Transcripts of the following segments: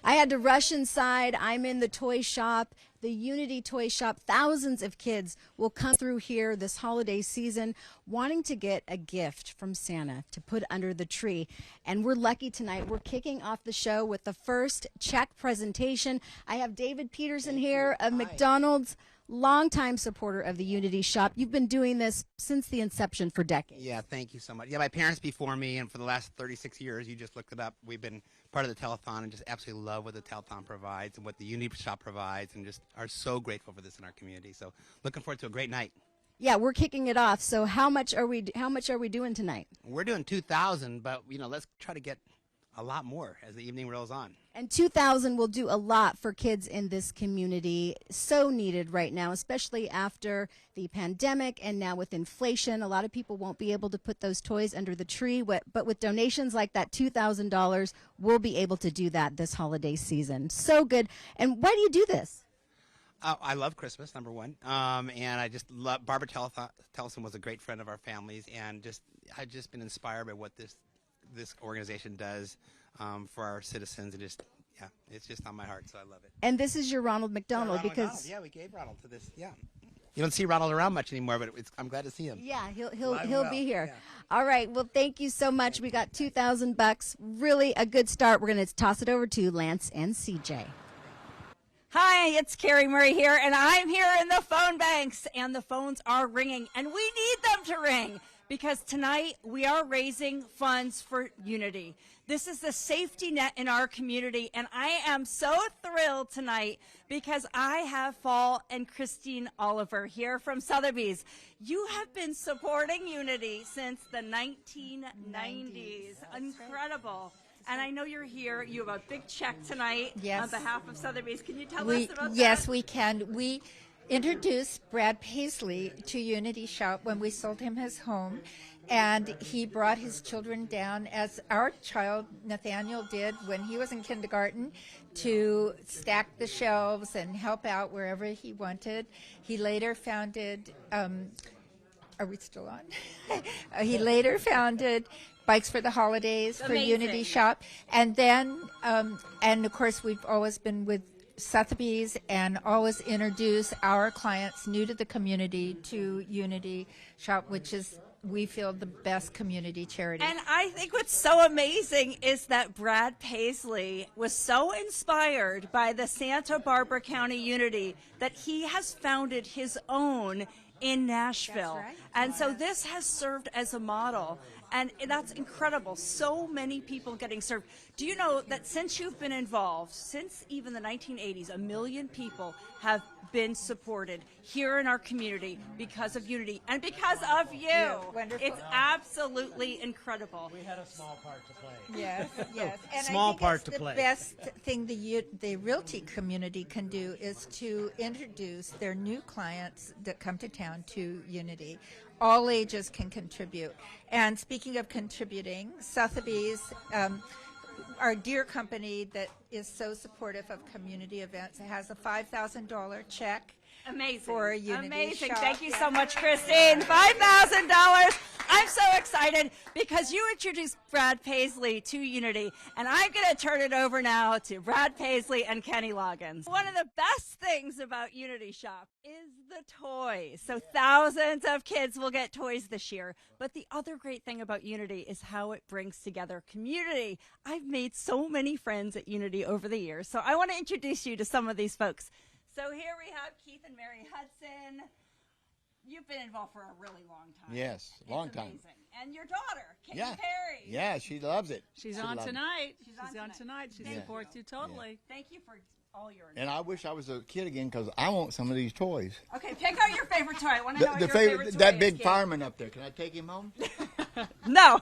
I had to rush inside. I'm in the toy shop, the Unity Toy Shop. Thousands of kids will come through here this holiday season wanting to get a gift from Santa to put under the tree. And we're lucky tonight. We're kicking off the show with the first check presentation. I have David Peterson here of McDonald's, longtime supporter of the Unity Shop. You've been doing this since the inception for decades. Yeah, thank you so much. Yeah, my parents before me, and for the last 36 years, you just looked it up, we've been part of the telethon and just absolutely love what the telethon provides and what the Unity Shop provides, and just are so grateful for this in our community. So looking forward to a great night. Yeah, we're kicking it off. So how much are we doing tonight? We're doing 2,000, but let's try to get a lot more as the evening rolls on. And 2,000 will do a lot for kids in this community. So needed right now, especially after the pandemic and now with inflation. A lot of people won't be able to put those toys under the tree, but with donations like that $2,000, we'll be able to do that this holiday season. So good. And why do you do this? I love Christmas, number one, and I just love Barbara Tellison was a great friend of our families, and I've just been inspired by what this organization does for our citizens, and it's just on my heart, so I love it. And this is your Ronald McDonald, because we gave Ronald to this. Yeah, you don't see Ronald around much anymore, but I'm glad to see him. Yeah, he'll be here. Yeah. All right, well, thank you so much. We got $2,000, really a good start. We're going to toss it over to Lance and CJ. Hi, it's Carrie Murray here, and I'm here in the phone banks, and the phones are ringing, and we need them to ring, because tonight we are raising funds for Unity. This is the safety net in our community, and I am so thrilled tonight because I have Paul and Christine Oliver here from Sotheby's. You have been supporting Unity since the 1990s. Incredible. And I know you're here. You have a big check tonight on behalf of Sotheby's. Can you tell us about that? Yes, we can. We introduced Brad Paisley to Unity Shop when we sold him his home, and he brought his children down, as our child Nathaniel did when he was in kindergarten, to stack the shelves and help out wherever he wanted. He later founded, are we still on? He later founded Bikes for the Holidays for Unity Shop, and then, and of course, we've always been with Sotheby's and always introduce our clients new to the community to Unity Shop, which is, we feel, the best community charity. And I think what's so amazing is that Brad Paisley was so inspired by the Santa Barbara County Unity that he has founded his own in Nashville. That's right. And so this has served as a model. And that's incredible. So many people getting served. Do you know that since you've been involved, since even the 1980s, 1 million people have been supported here in our community because of Unity and because of you. Yeah, wonderful. It's absolutely incredible. We had a small part to play. Yes, yes. And Small I think part it's to the play. best thing the realty community can do is to introduce their new clients that come to town to Unity. All ages can contribute. And speaking of contributing, Sotheby's, our dear company that is so supportive of community events, has a $5,000 check. Amazing. For Unity Amazing. Shop. Thank you so much, Christine. $5,000. I'm so excited because you introduced Brad Paisley to Unity, and I'm going to turn it over now to Brad Paisley and Kenny Loggins. One of the best things about Unity Shop is the toys. So thousands of kids will get toys this year. But the other great thing about Unity is how it brings together community. I've made so many friends at Unity over the years, so I want to introduce you to some of these folks. So here we have Keith and Mary Hudson. You've been involved for a really long time. Yes, long time. Amazing. And your daughter, Katie Yeah. Perry. Yeah, she loves it. She's She on loves it. tonight. She's on tonight. She Thank supports you totally. Thank you for all your And I wish I was a kid again because I want some of these toys. Okay, pick out your favorite toy. I want to know what your favorite toy that is, big Kate. fireman up there. Can I take him home? No.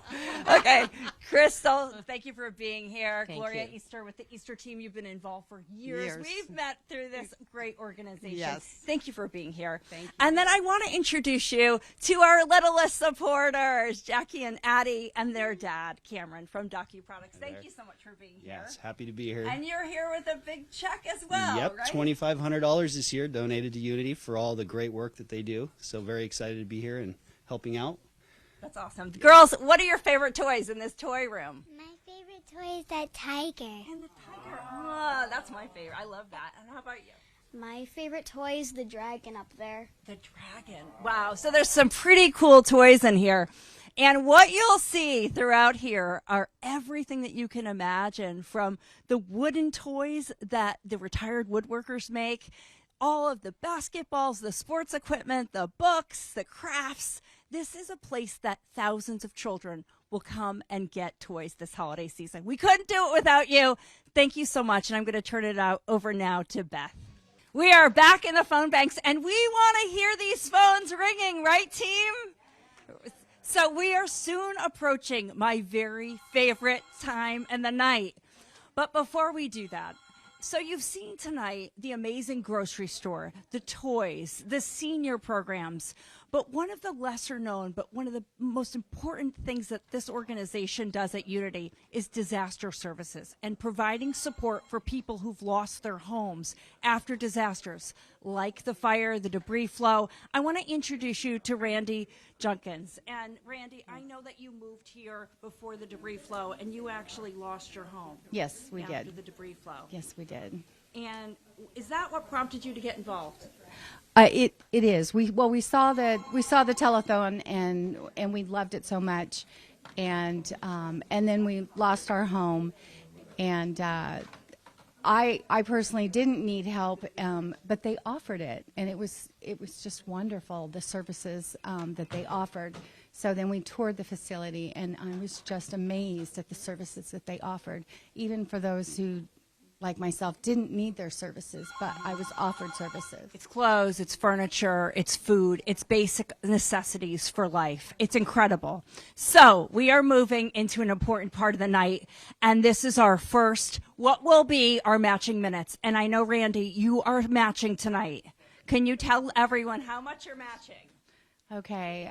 Okay. Crystal, thank you for being here. Thank Gloria you. Easter with the Easter team. You've been involved for years. Years. We've met through this great organization. Yes. Thank you for being here. Thank you. And then I want to introduce you to our littlest supporters, Jackie and Addie and their dad, Cameron from Docu Products. Thank you so much for being here. Yes, happy to be here. And you're here with a big check as well, Yep, right? $2,500 this year donated to Unity for all the great work that they do. So very excited to be here and helping out. That's awesome. Girls, what are your favorite toys in this toy room? My favorite favorite toy is that tiger. And the tiger. Oh, that's my favorite. I love that. And how about you? My favorite toy is the dragon up there. The dragon. Wow. So there's some pretty cool toys in here. And what you'll see throughout here are everything that you can imagine, from the wooden toys that the retired woodworkers make, all of the basketballs, the sports equipment, the books, the crafts. This is a place that thousands of children will come and get toys this holiday season. We couldn't do it without you. Thank you so much. And I'm going to turn it over now to Beth. We are back in the phone banks, and we want to hear these phones ringing, right, team? So we are soon approaching my very favorite time in the night. But before we do that, so you've seen tonight the amazing grocery store, the toys, the senior programs. But one of the lesser known, but one of the most important things that this organization does at Unity is disaster services and providing support for people who've lost their homes after disasters, like the fire, the debris flow. I want to introduce you to Randy Junkins. And Randy, I know that you moved here before the debris flow, and you actually lost your home. Yes, we after did. the debris flow. Yes, we did. And is that what prompted you to get involved? It is. We saw the telethon and we loved it so much, and then we lost our home, and I personally didn't need help, but they offered it, and it was just wonderful, the services that they offered. So then we toured the facility, and I was just amazed at the services that they offered, even for those who, like myself, didn't need their services, but I was offered services. It's clothes, it's furniture, it's food, it's basic necessities for life. It's incredible. So we are moving into an important part of the night, and this is our first, what will be our matching minutes. And I know, Randy, you are matching tonight. Can you tell everyone how much you're matching? Okay,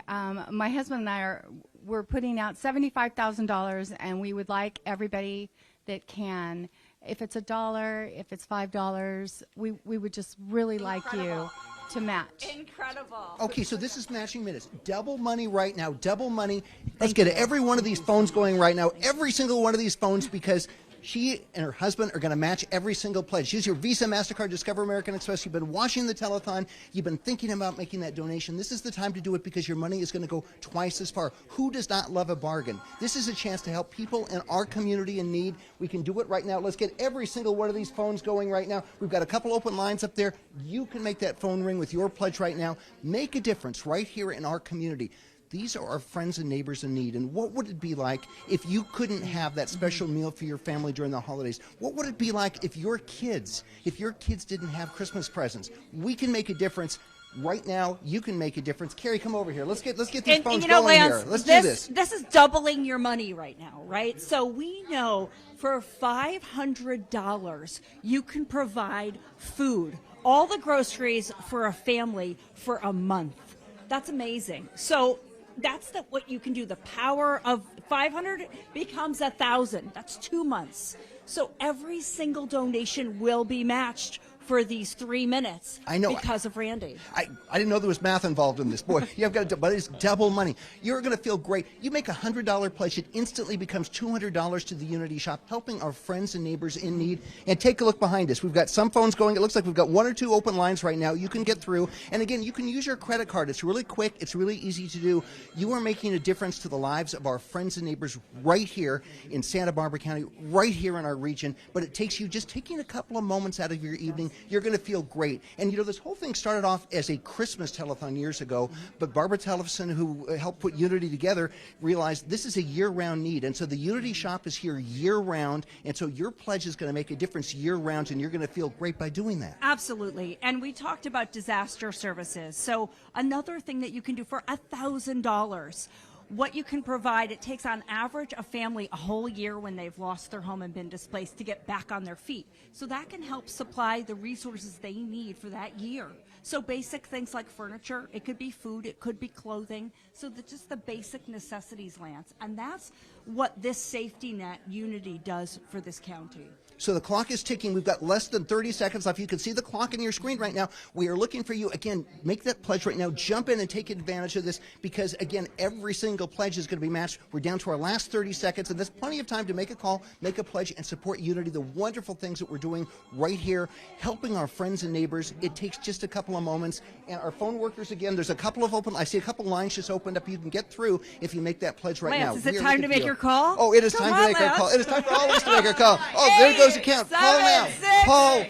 my husband and I we're putting out $75,000, and we would like everybody that can. If it's $1, if it's $5, we would just really like you to match. Incredible. Okay, so this is matching minutes. Double money right now, double money. Let's get every one of these phones going right now, every single one of these phones, because she and her husband are going to match every single pledge. Use your Visa, MasterCard, Discover American Express. You've been watching the telethon. You've been thinking about making that donation. This is the time to do it because your money is going to go twice as far. Who does not love a bargain? This is a chance to help people in our community in need. We can do it right now. Let's get every single one of these phones going right now. We've got a couple open lines up there. You can make that phone ring with your pledge right now. Make a difference right here in our community. These are our friends and neighbors in need. And what would it be like if you couldn't have that special meal for your family during the holidays? What would it be like if your kids didn't have Christmas presents? We can make a difference. Right now, you can make a difference. Carrie, come over here. Let's get these phones going Lance, here. Let's do this. This is doubling your money right now, right? So we know for $500, you can provide food, all the groceries for a family for a month. That's amazing. So that's what you can do. The power of 500 becomes 1,000. That's 2 months. So every single donation will be matched for these 3 minutes. I know. Because of Randy. I didn't know there was math involved in this. Boy, you've got to, but it's double money. You're going to feel great. You make a $100 pledge, it instantly becomes $200 to the Unity Shop, helping our friends and neighbors in need. And take a look behind us. We've got some phones going. It looks like we've got 1 or 2 open lines right now. You can get through. And again, you can use your credit card. It's really quick. It's really easy to do. You are making a difference to the lives of our friends and neighbors right here in Santa Barbara County, right here in our region. But it takes you just taking a couple of moments out of your evening. You're going to feel great. And you know, this whole thing started off as a Christmas telethon years ago, but Barbara Tellefson, who helped put Unity together, realized this is a year-round need. And so the Unity Shop is here year-round, and so your pledge is going to make a difference year-round, and you're going to feel great by doing that. Absolutely. And we talked about disaster services. So another thing that you can do for $1,000, what you can provide, it takes on average a family a whole year when they've lost their home and been displaced to get back on their feet. So that can help supply the resources they need for that year. So basic things like furniture, it could be food, it could be clothing. So just the basic necessities, Lance. And that's what this safety net Unity does for this county. So the clock is ticking. We've got less than 30 seconds left. You can see the clock on your screen right now. We are looking for you. Again, make that pledge right now. Jump in and take advantage of this because, again, every single pledge is going to be matched. We're down to our last 30 seconds, and there's plenty of time to make a call, make a pledge, and support Unity, the wonderful things that we're doing right here, helping our friends and neighbors. It takes just a couple of moments. And our phone workers, again, there's a couple of I see a couple lines just opened up. You can get through if you make that pledge right now. Is it time to make your call? Oh, it is time to make our call. It is time for all of us to make our call. Oh, there goes the count. Call now. Call,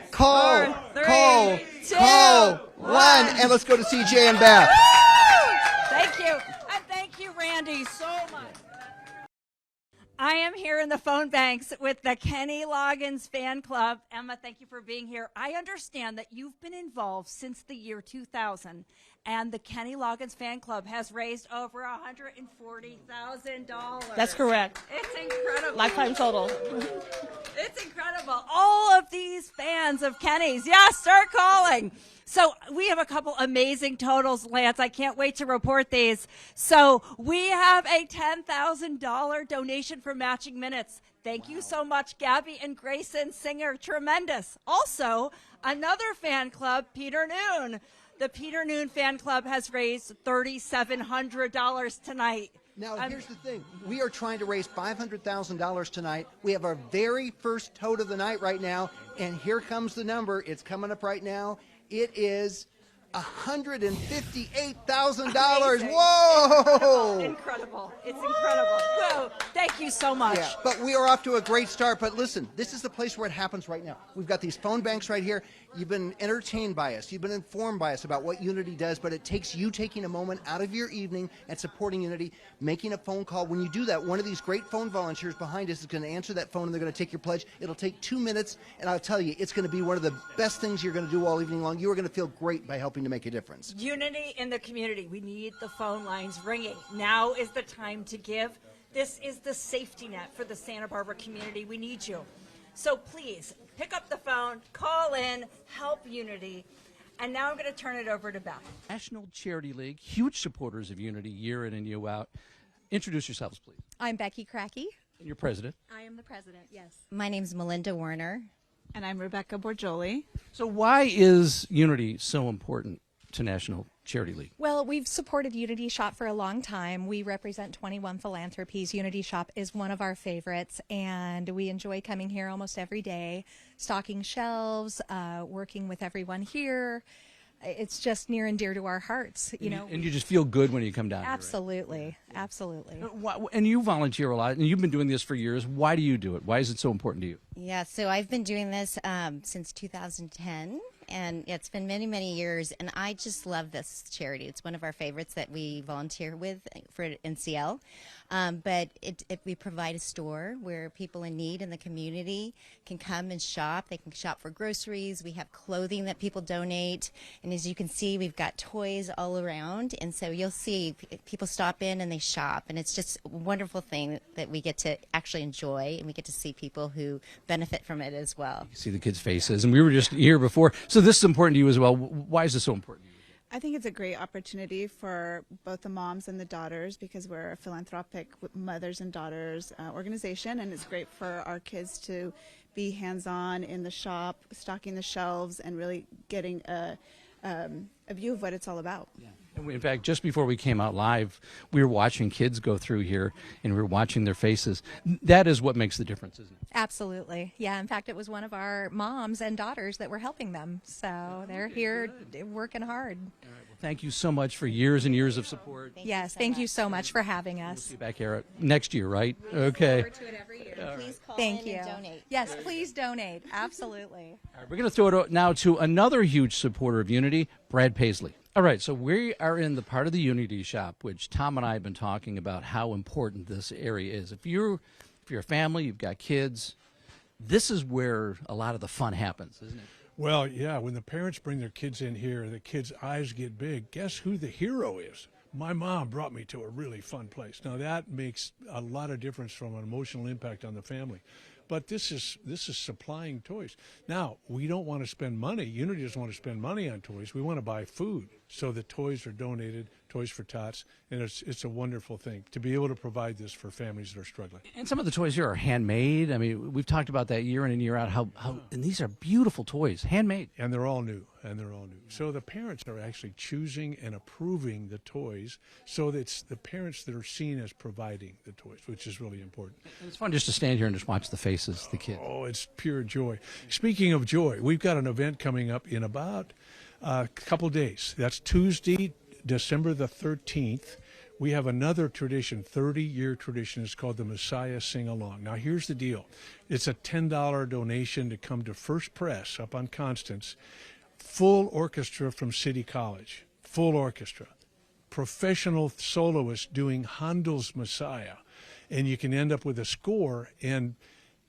call, 1. And let's go to CJ and Beth. Thank you. And thank you, Randy, so much. I am here in the phone banks with the Kenny Loggins fan club. Emma, thank you for being here. I understand that you've been involved since the year 2000, and the Kenny Loggins fan club has raised over $140,000. That's correct. It's incredible. Lifetime total. It's incredible. All of these fans of Kenny's, start calling. So we have a couple amazing totals, Lance. I can't wait to report these. So we have a $10,000 donation for matching minutes. Thank you so much, Gabby and Grayson Singer. Tremendous. Also, another fan club, Peter Noon. The Peter Noon fan club has raised $3,700 tonight. Now, here's the thing. We are trying to raise $500,000 tonight. We have our very first tote of the night right now, and here comes the number. It's coming up right now. It is $158,000. Whoa! Incredible. It's incredible. Whoa. Thank you so much. Yeah, but we are off to a great start. But listen, this is the place where it happens right now. We've got these phone banks right here. You've been entertained by us. You've been informed by us about what Unity does, but it takes you taking a moment out of your evening and supporting Unity, making a phone call. When you do that, one of these great phone volunteers behind us is going to answer that phone, and they're going to take your pledge. It'll take 2 minutes, and I'll tell you, it's going to be one of the best things you're going to do all evening long. You are going to feel great by helping to make a difference. Unity in the community. We need the phone lines ringing. Now is the time to give. This is the safety net for the Santa Barbara community. We need you. So please, pick up the phone, call in, help Unity. And now I'm going to turn it over to Beth. National Charity League, huge supporters of Unity year in and year out. Introduce yourselves, please. I'm Becky Cracky. And you're president. I am the president, yes. My name's Melinda Warner. And I'm Rebecca Borgioli. So why is Unity so important to National Charity League? Well, we've supported Unity Shop for a long time. We represent 21 philanthropies. Unity Shop is one of our favorites, and we enjoy coming here almost every day, stocking shelves, working with everyone here. It's just near and dear to our hearts, you know. And you just feel good when you come down Absolutely, here, right? Absolutely. And you volunteer a lot, and you've been doing this for years. Why do you do it? Why is it so important to you? Yeah, so I've been doing this since 2010. And it's been many, many years, and I just love this charity. It's one of our favorites that we volunteer with for NCL. But we provide a store where people in need in the community can come and shop. They can shop for groceries. We have clothing that people donate. And as you can see, we've got toys all around. And so you'll see people stop in and they shop. And it's just a wonderful thing that we get to actually enjoy, and we get to see people who benefit from it as well. You see the kids' faces, and we were just here before. So this is important to you as well. Why is this so important to you? I think it's a great opportunity for both the moms and the daughters, because we're a philanthropic mothers and daughters organization, and it's great for our kids to be hands-on in the shop, stocking the shelves, and really getting a view of what it's all about. Yeah. In fact, just before we came out live, we were watching kids go through here, and we were watching their faces. That is what makes the difference, isn't it? Absolutely. Yeah, in fact, it was one of our moms and daughters that were helping them. So they're here working hard. All right, well, thank you so much for years and years of support. Thank you so much for having us. We'll see you back here next year, right? Okay. Look forward to it every year. Please call in and donate. Yes, please donate. Absolutely. All right, we're going to throw it now to another huge supporter of Unity, Brad Paisley. All right, so we are in the part of the Unity Shop, which Tom and I have been talking about how important this area is. If you're a family, you've got kids, this is where a lot of the fun happens, isn't it? Well, yeah, when the parents bring their kids in here, the kids' eyes get big. Guess who the hero is? My mom brought me to a really fun place. Now, that makes a lot of difference from an emotional impact on the family. But this is supplying toys. Now, we don't want to spend money. Unity doesn't want to spend money on toys. We want to buy food. So the toys are donated, Toys for Tots, and it's a wonderful thing to be able to provide this for families that are struggling. And some of the toys here are handmade. I mean, we've talked about that year in and year out, how and these are beautiful toys, handmade. And they're all new, So the parents are actually choosing and approving the toys, so that it's the parents that are seen as providing the toys, which is really important. And it's fun just to stand here and just watch the faces, the kids. Oh, it's pure joy. Speaking of joy, we've got an event coming up in about a couple days. That's Tuesday, December the 13th. We have another tradition, 30-year tradition. It's called the Messiah Sing-Along. Now, here's the deal. It's a $10 donation to come to First Press up on Constance. Full orchestra from City College. Full orchestra. Professional soloists doing Handel's Messiah. And you can end up with a score, and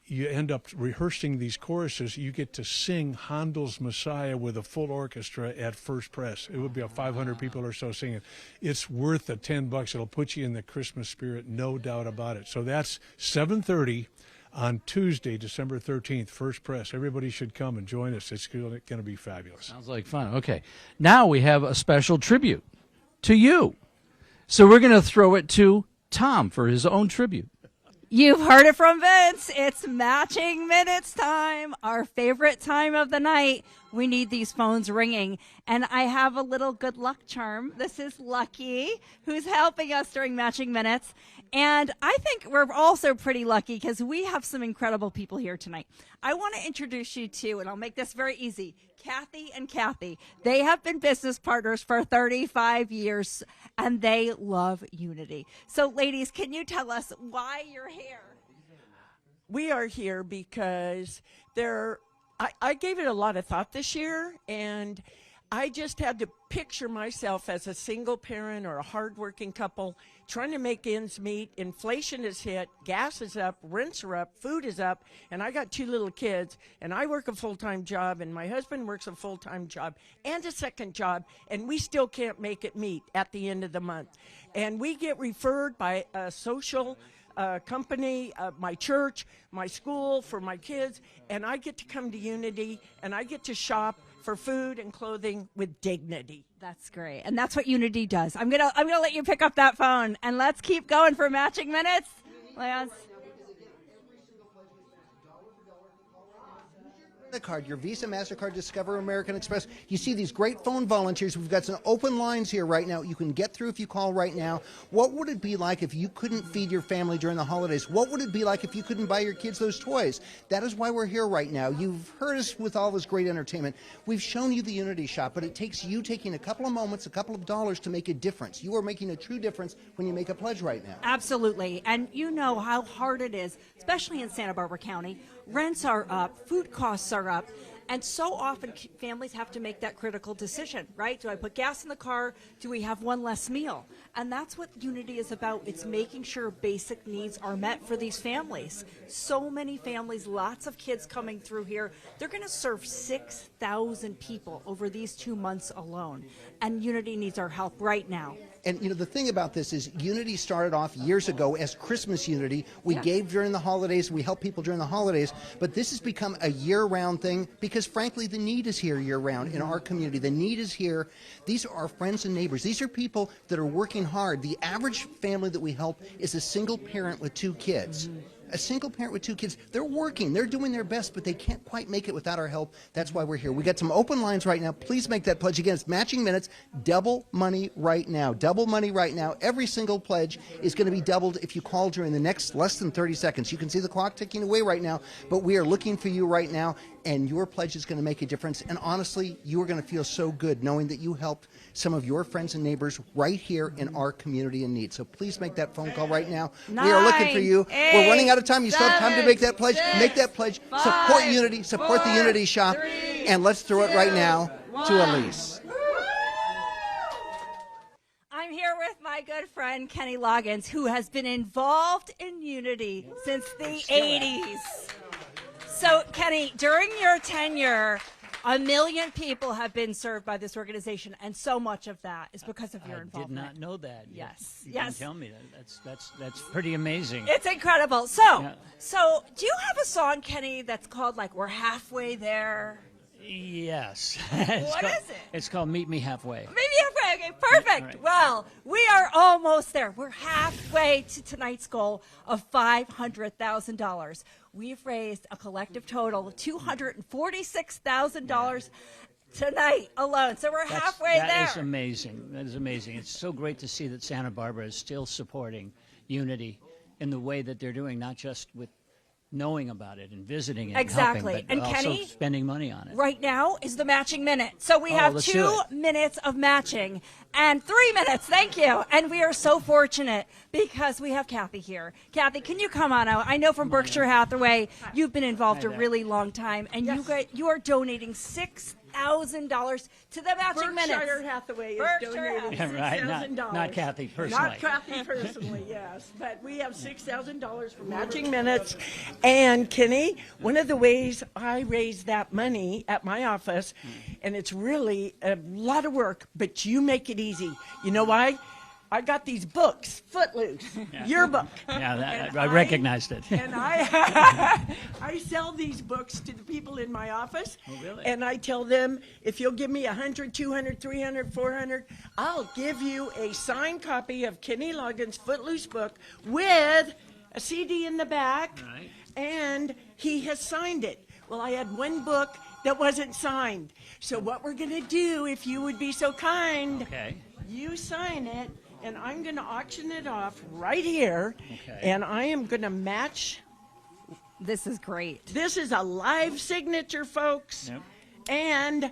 you end up rehearsing these choruses. You get to sing Handel's Messiah with a full orchestra at First Press. It would be 500 people or so singing. It's worth the $10. It'll put you in the Christmas spirit, no doubt about it. So that's 7:30 on Tuesday, December 13th, First Press. Everybody should come and join us. It's going to be fabulous. Sounds like fun. Okay. Now we have a special tribute to you. So we're going to throw it to Tom for his own tribute. You've heard it from Vince. It's matching minutes time, our favorite time of the night. We need these phones ringing. And I have a little good luck charm. This is Lucky, who's helping us during matching minutes. And I think we're also pretty lucky because we have some incredible people here tonight. I want to introduce you to, and I'll make this very easy, Kathy and Kathy. They have been business partners for 35 years, and they love Unity. So, ladies, can you tell us why you're here? We are here because I gave it a lot of thought this year, and I just had to picture myself as a single parent or a hardworking couple trying to make ends meet. Inflation has hit, gas is up, rents are up, food is up, and I got 2 little kids, and I work a full-time job, and my husband works a full-time job and a second job, and we still can't make it meet at the end of the month. And we get referred by a social company, my church, my school, for my kids, and I get to come to Unity, and I get to shop for food and clothing with dignity. That's great. And that's what Unity does. I'm gonna let you pick up that phone, and let's keep going for matching minutes. Lance. The card, your Visa, MasterCard, Discover, American Express. You see these great phone volunteers. We've got some open lines here right now. You can get through if you call right now. What would it be like if you couldn't feed your family during the holidays? What would it be like if you couldn't buy your kids those toys? That is why we're here right now. You've heard us with all this great entertainment. We've shown you the Unity Shop, but it takes you taking a couple of moments, a couple of dollars to make a difference. You are making a true difference when you make a pledge right now. Absolutely. And you know how hard it is, especially in Santa Barbara County. Rents are up, food costs are up, and so often families have to make that critical decision, right? Do I put gas in the car? Do we have one less meal? And that's what Unity is about. It's making sure basic needs are met for these families. So many families, lots of kids coming through here. They're going to serve 6,000 people over these 2 months alone, and Unity needs our help right now. And, you know, the thing about this is Unity started off years ago as Christmas Unity. We gave during the holidays. We help people during the holidays. But this has become a year-round thing because, frankly, the need is here year-round in our community. The need is here. These are our friends and neighbors. These are people that are working hard. The average family that we help is a single parent with 2 kids. A single parent with 2 kids, they're working, they're doing their best, but they can't quite make it without our help. That's why we're here. We got some open lines right now. Please make that pledge. Again, it's matching minutes, double money right now. Double money right now. Every single pledge is going to be doubled if you call during the next less than 30 seconds. You can see the clock ticking away right now, but we are looking for you right now, and your pledge is going to make a difference. And honestly, you are going to feel so good knowing that you helped some of your friends and neighbors right here in our community in need. So please make that phone call right now. 9, we are looking for you. 8, We're running out of time. You still have time to make that pledge. 6, Make that pledge. 5, Support Unity. Support 4, the Unity Shop. 3, and let's throw it right now 1. to Elise. I'm here with my good friend Kenny Loggins, who has been involved in Unity since the 80s. So, Kenny, during your tenure, 1 million people have been served by this organization, and so much of that is because of your involvement. I did not know that. Yes. You can tell me that. That's pretty amazing. It's incredible. So, do you have a song, Kenny, that's called like "We're Halfway There"? Yes. What is it? It's called "Meet Me Halfway." Maybe halfway. Okay, perfect. Well, we are almost there. We're halfway to tonight's goal of $500,000. We've raised a collective total of $246,000 tonight alone. So we're halfway there. That is amazing. That is amazing. It's so great to see that Santa Barbara is still supporting Unity in the way that they're doing, not just with knowing about it and visiting it Exactly. and helping, but And also Kenny, spending money on it. right now is the matching minute. So we have let's do 2 it. minutes of matching and 3 minutes. Thank you. And we are so fortunate because we have Kathy here. Kathy, can you come on out? I know from Berkshire Hathaway, you've been involved Hi a there. really long time, and you are donating $6,000 to the matching minutes. Berkshire Hathaway is Berkshire donating Yeah, right. $6,000. Not Kathy personally. Not Kathy personally, yes. But we have $6,000 for matching minutes. And Kenny, one of the ways I raise that money at my office, and it's really a lot of work, but you make it easy. You know why? I got these books, Footloose, your book. Yeah, I recognized it. And I I sell these books to the people in my office. Oh, really? And I tell them, if you'll give me 100, 200, 300, 400, I'll give you a signed copy of Kenny Loggins' Footloose book with a CD in the back. Right. And he has signed it. Well, I had one book that wasn't signed. So what we're going to do, if you would be so kind, you sign it, and I'm going to auction it off right here, and I am going to match. This is great. This is a live signature, folks. And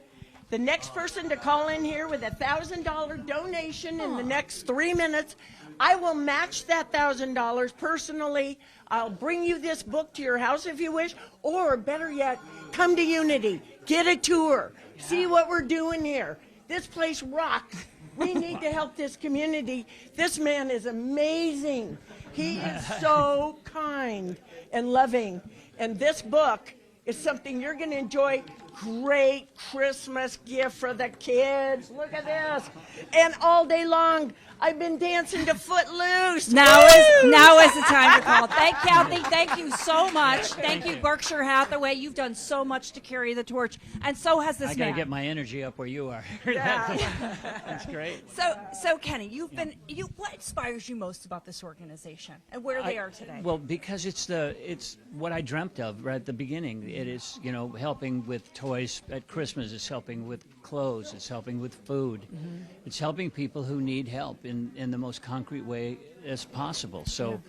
the next person to call in here with a $1,000 donation in the next 3 minutes, I will match that $1,000 personally. I'll bring you this book to your house if you wish, or better yet, come to Unity, get a tour, see what we're doing here. This place rocks. We need to help this community. This man is amazing. He is so kind and loving. And this book is something you're going to enjoy. Great Christmas gift for the kids. Look at this. And all day long, I've been dancing to Footloose. Now is the time to call. Thank Kathy. Thank you so much. Thank you, Berkshire Hathaway. You've done so much to carry the torch, and so has this I got to man. get my energy up where you are. That's great. So Kenny, what inspires you most about this organization and where they are today? Well, because it's what I dreamt of right at the beginning. It is, helping with toys at Christmas. It's helping with clothes. It's helping with food. Mm-hmm. It's helping people who need help in the most concrete way as possible. So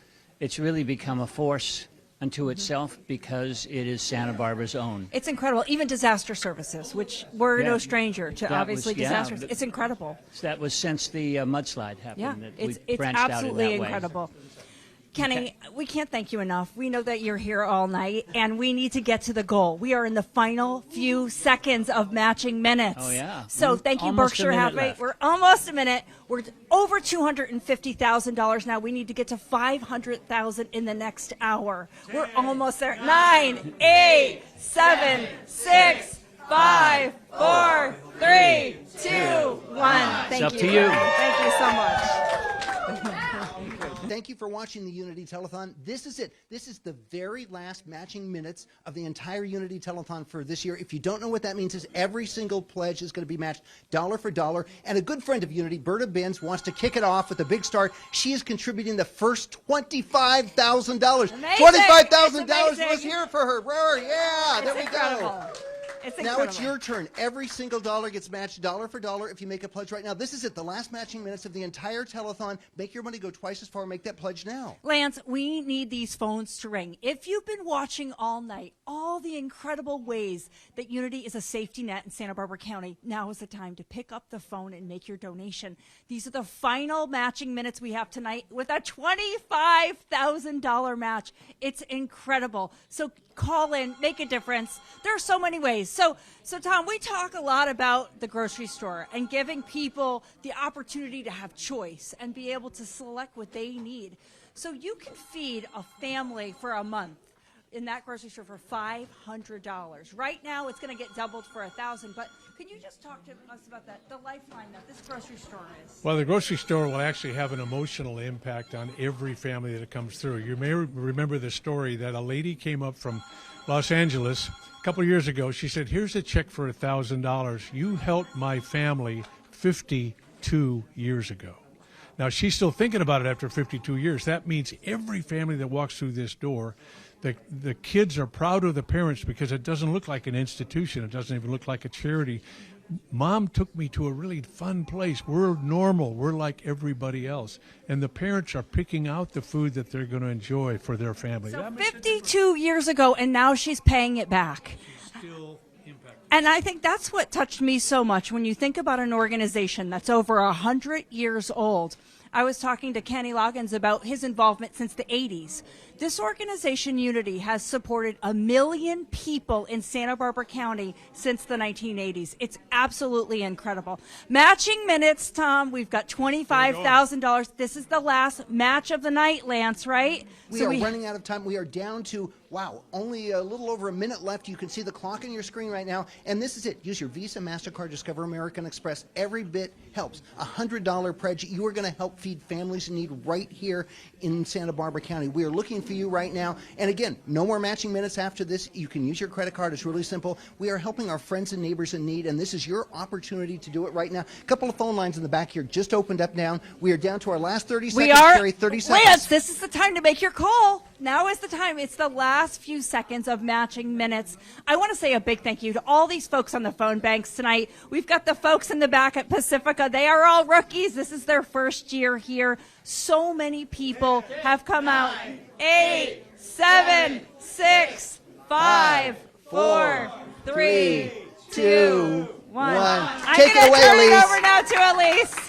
it's really become a force unto itself because it is Santa Barbara's own. It's incredible. Even disaster services, which we're no stranger to, obviously disasters. It's incredible. That was since the mudslide happened. Yeah, that we it's branched out in absolutely that way. incredible. Kenny, we can't thank you enough. We know that you're here all night, and we need to get to the goal. We are in the final few seconds of matching minutes. Oh, yeah. So thank you, Almost Berkshire a minute Hathaway. left. We're almost a minute. We're over $250,000 now. We need to get to $500,000 in the next hour. We're almost there. 9, 8, 7, 6, 5, 4, 3, 2, 1. Thank up you. to you. Thank you so much. Thank you for watching the Unity Telethon. This is it. This is the very last matching minutes of the entire Unity Telethon for this year. If you don't know what that means, is every single pledge is going to be matched dollar for dollar. And a good friend of Unity, Berta Benz, wants to kick it off with a big start. She is contributing the first $25,000. $25,000. Let's hear it for her. Roar. Yeah, there we go. It's now it's your turn. Every single dollar gets matched dollar for dollar if you make a pledge right now. This is it, the last matching minutes of the entire telethon. Make your money go twice as far. Make that pledge now. Lance, we need these phones to ring. If you've been watching all night, all the incredible ways that Unity is a safety net in Santa Barbara County, now is the time to pick up the phone and make your donation. These are the final matching minutes we have tonight with a $25,000 match. It's incredible. So call in, make a difference. There are so many ways. So Tom, we talk a lot about the grocery store and giving people the opportunity to have choice and be able to select what they need. So you can feed a family for a month in that grocery store for $500. Right now, it's going to get doubled for $1,000. But can you just talk to us about that, the lifeline that this grocery store is? Well, the grocery store will actually have an emotional impact on every family that comes through. You may remember the story that a lady came up from Los Angeles a couple of years ago. She said, "Here's a check for $1,000. You helped my family 50 52 years ago. Now, she's still thinking about it after 52 years. That means every family that walks through this door, the kids are proud of the parents because it doesn't look like an institution. It doesn't even look like a charity. Mom took me to a really fun place. We're normal. We're like everybody else. And the parents are picking out the food that they're going to enjoy for their family. So 52 years ago, and now she's paying it back. And I think that's what touched me so much when you think about an organization that's over 100 years old. I was talking to Kenny Loggins about his involvement since the 80s. This organization, Unity, has supported 1 million people in Santa Barbara County since the 1980s. It's absolutely incredible. Matching minutes, Tom. We've got $25,000. This is the last match of the night, Lance, right? We are running out of time. We are down to, only a little over a minute left. You can see the clock on your screen right now. And this is it. Use your Visa, MasterCard, Discover American Express. Every bit helps. $100 pledge. You are going to help feed families in need right here in Santa Barbara County. We are looking for you right now. And again, no more matching minutes after this. You can use your credit card. It's really simple. We are helping our friends and neighbors in need, and this is your opportunity to do it right now. A couple of phone lines in the back here just opened up down. We are down to our last 30 seconds. Carrie, 30 seconds. Lance, this is the time to make your call. Now is the time. It's the last few seconds of matching minutes. I want to say a big thank you to all these folks on the phone banks tonight. We've got the folks in the back at Pacifica. They are all rookies. This is their first year here. So many people have come out. 8, 7, 6, 5, 4, 3, 2, 1. Take it away, Elise. I'm going to turn it over now to Elise.